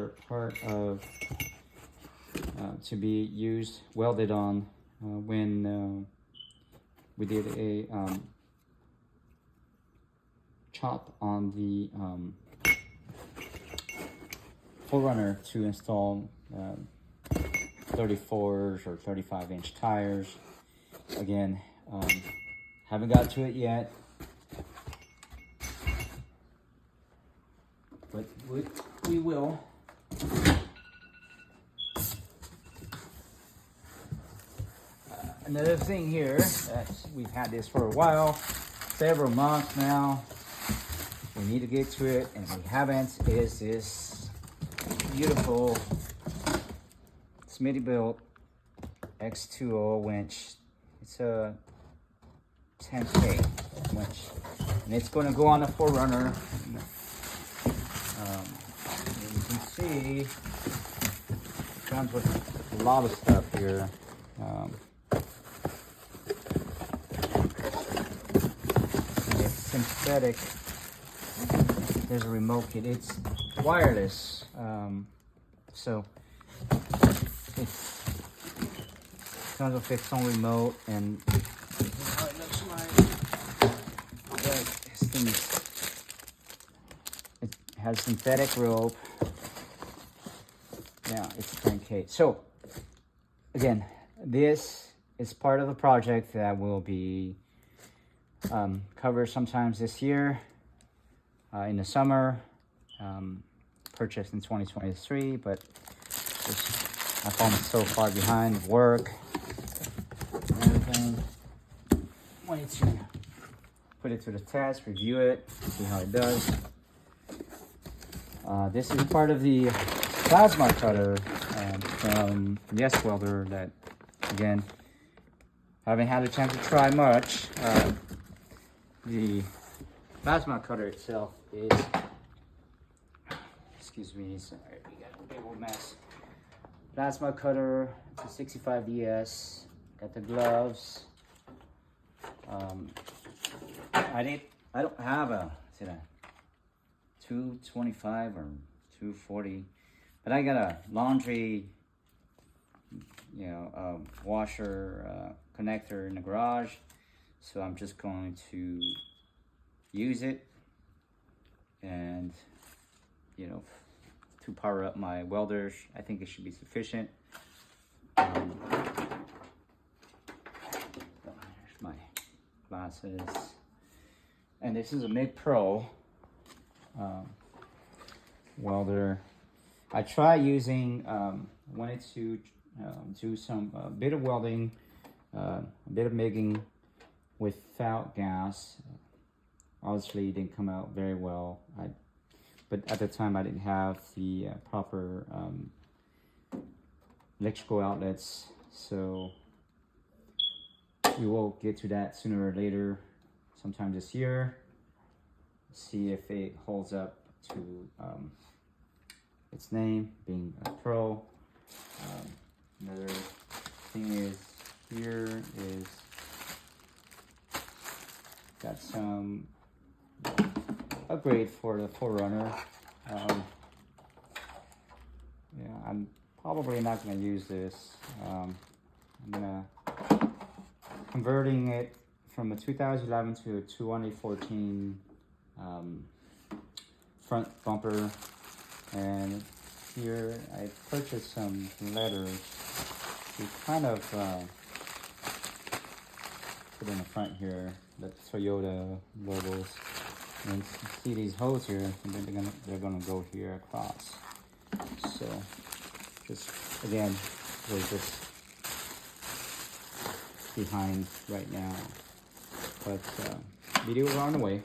are part of to be used, welded on when we did a chop on the Forerunner to install 34s or 35-inch tires. Again, haven't got to it yet, but we will. Another thing here, that we've had this for a while, several months now. We need to get to it, and we haven't, is this beautiful Smittybilt X2O winch. It's a 10K winch, and it's going to go on the Forerunner. You can see it comes with a lot of stuff here. It's synthetic. There's a remote kit. It's wireless, so it comes with its own remote, and this is how it looks like. This thing, it has synthetic rope. Yeah, it's 10K. So again, this is part of a project that will be covered sometimes this year. In the summer, purchased in 2023, but I found it so far behind work and everything. Wanted to put it to the test, review it, see how it does. This is part of the plasma cutter from Yes Welder that, again, haven't had a chance to try much. The plasma cutter itself is, excuse me, sorry, we got a big old mess. Plasma cutter, it's a 65 DS, got the gloves. I don't have a 225 or 240, but I got a laundry, washer connector in the garage, so I'm just going to use it and to power up my welders. I think it should be sufficient. Here's my glasses, and this is a MIG Pro welder. I tried using wanted to do some bit of welding, a bit of MIGging without gas. Obviously, it didn't come out very well. But at the time, I didn't have the proper electrical outlets, so we will get to that sooner or later, sometime this year. See if it holds up to its name, being a pro. Another thing is here is got some upgrade for the Forerunner. Yeah, I'm probably not going to use this. I'm gonna converting it from a 2011 to a 2014 front bumper, and here I purchased some letters to kind of put in the front here, the Toyota logos. And you see these holes here, and they're gonna go here across. So just again, we're just behind right now, but video is on the way.